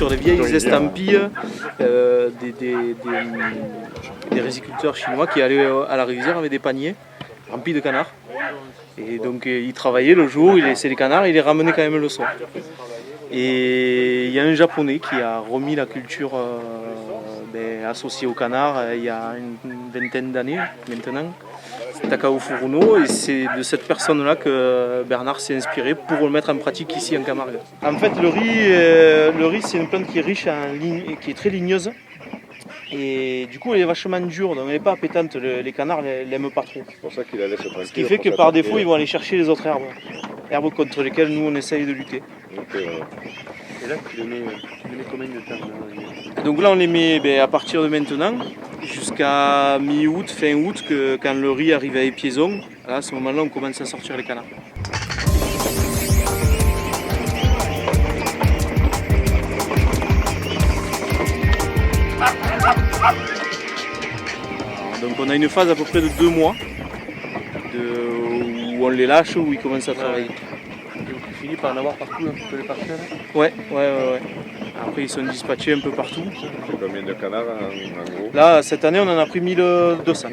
sur les vieilles estampilles des riziculteurs chinois qui allaient à la rivière avec des paniers remplis de canards. Et donc ils travaillaient le jour, ils laissaient les canards et ils les ramenaient quand même le soir. Et il y a un japonais qui a remis la culture associée au canard il y a une vingtaine d'années maintenant. Takao Furuno, et c'est de cette personne-là que Bernard s'est inspiré pour le mettre en pratique ici en Camargue. En fait, le riz c'est une plante qui est riche en ligne et qui est très ligneuse. Et du coup, elle est vachement dure, donc elle n'est pas appétante. Les canards ne l'aiment pas trop. C'est pour ça qu'il la laisse tranquille. Ce qui fait que par défaut, ils vont aller chercher les autres herbes contre lesquelles nous on essaye de lutter. Et là, tu les mets combien de temps? Donc là, on les met à partir de maintenant jusqu'à mi-août, fin août, quand le riz arrive à épiaison. Là, à ce moment-là, on commence à sortir les canards. Donc on a une phase à peu près de 2 mois où on les lâche, où ils commencent à travailler. Donc tu finis par en avoir partout, un petit peu les parcelles? Ouais. Après ils sont dispatchés un peu partout. C'est combien de canards en gros? Là, cette année, on en a pris 1200.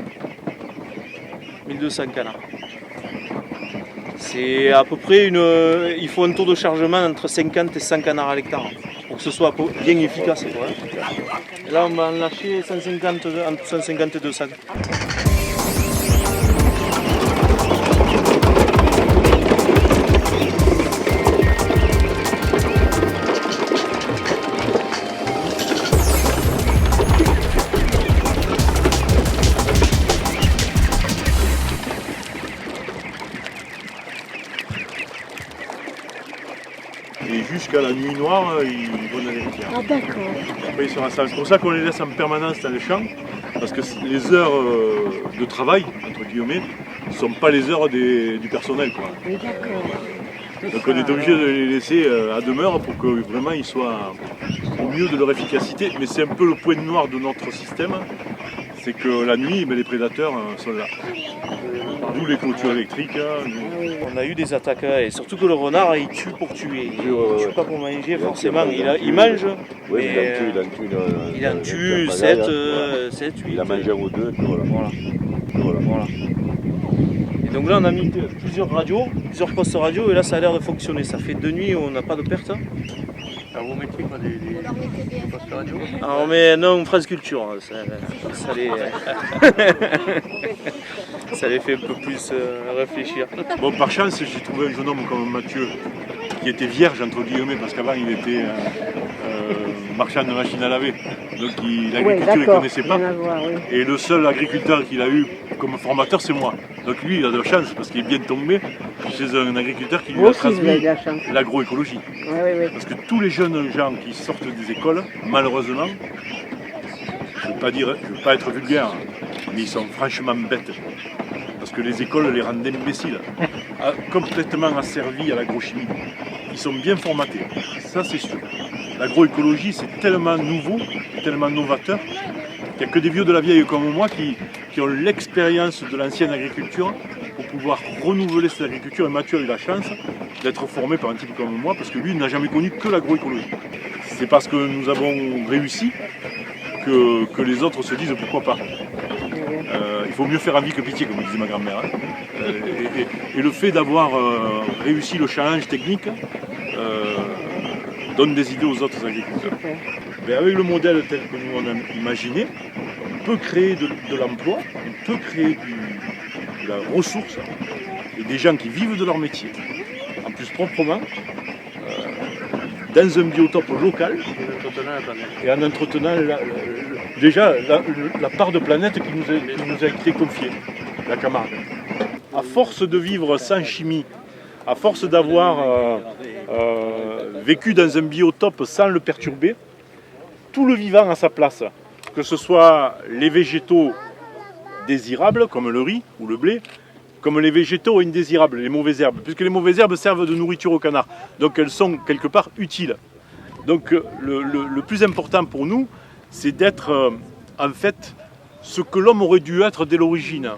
1200 canards. C'est à peu près il faut un taux de chargement entre 50 et 100 canards à l'hectare pour que ce soit bien efficace. Et là, on va en lâcher entre 150 et 200. Et jusqu'à la nuit noire, ils vont dans les rivières. Ah d'accord. Après, ils se rassemblent. C'est pour ça qu'on les laisse en permanence dans les champs, parce que les heures de travail, entre guillemets, ne sont pas les heures du personnel, quoi. Oui, d'accord. Donc on est obligé de les laisser à demeure pour que vraiment ils soient au mieux de leur efficacité. Mais c'est un peu le point noir de notre système, c'est que la nuit, les prédateurs sont là. D'où les clôtures électriques. On a eu des attaques, et surtout que le renard, il tue pour tuer. Il ne tue pas pour manger, forcément. Il mange, Oui, mais il en tue 7, 8. Il a mangé un ou deux, et puis voilà. Voilà. Et donc là, on a mis plusieurs postes radio, et là, ça a l'air de fonctionner. Ça fait 2 nuits où on n'a pas de perte. Alors vous mettez quoi, des postes radio? Alors, mais non, France Culture, ça les fait un peu plus réfléchir. Bon, par chance, j'ai trouvé un jeune homme comme Mathieu, qui était vierge, entre guillemets, parce qu'avant il était marchand de machines à laver. Donc l'agriculture, il ne connaissait pas. Et le seul agriculteur qu'il a eu comme formateur, c'est moi. Donc lui, il a de la chance, parce qu'il est bien tombé chez un agriculteur qui lui a transmis l'agroécologie. Oui. Parce que tous les jeunes gens qui sortent des écoles, malheureusement, je ne veux pas être vulgaire, mais ils sont franchement bêtes. Parce que les écoles les rendent imbéciles, complètement asservis à l'agrochimie. Ils sont bien formatés, ça c'est sûr. L'agroécologie, c'est tellement nouveau, tellement novateur, qu'il n'y a que des vieux de la vieille comme moi qui ont l'expérience de l'ancienne agriculture pour pouvoir renouveler cette agriculture. Et Mathieu a eu la chance d'être formé par un type comme moi, parce que lui n'a jamais connu que l'agroécologie. C'est parce que nous avons réussi que les autres se disent pourquoi pas. Il faut mieux faire envie que pitié, comme disait ma grand-mère. Et le fait d'avoir réussi le challenge technique donne des idées aux autres agriculteurs. Mais avec le modèle tel que nous on a imaginé, on peut créer de l'emploi, on peut créer de la ressource et des gens qui vivent de leur métier, en plus proprement, dans un biotope local et en entretenant déjà la part de planète qui nous a été confiée, la Camargue. À force de vivre sans chimie, à force d'avoir vécu dans un biotope sans le perturber, tout le vivant a sa place, que ce soit les végétaux désirables comme le riz ou le blé, comme les végétaux indésirables, les mauvaises herbes, puisque les mauvaises herbes servent de nourriture aux canards, donc elles sont quelque part utiles. Donc le plus important pour nous, c'est d'être en fait ce que l'homme aurait dû être dès l'origine,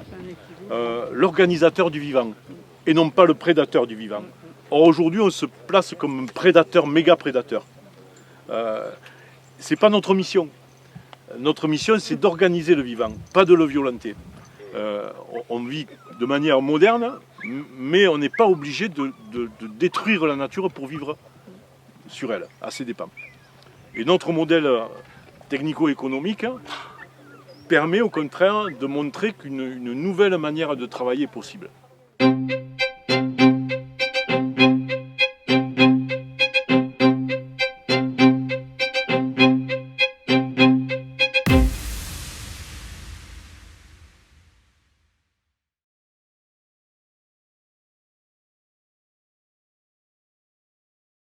l'organisateur du vivant, et non pas le prédateur du vivant. Or aujourd'hui on se place comme un prédateur, méga prédateur. C'est pas notre mission. Notre mission, c'est d'organiser le vivant, pas de le violenter. On vit de manière moderne, mais on n'est pas obligé de détruire la nature pour vivre sur elle, à ses dépens. Et notre modèle technico-économique permet au contraire de montrer qu'une nouvelle manière de travailler est possible.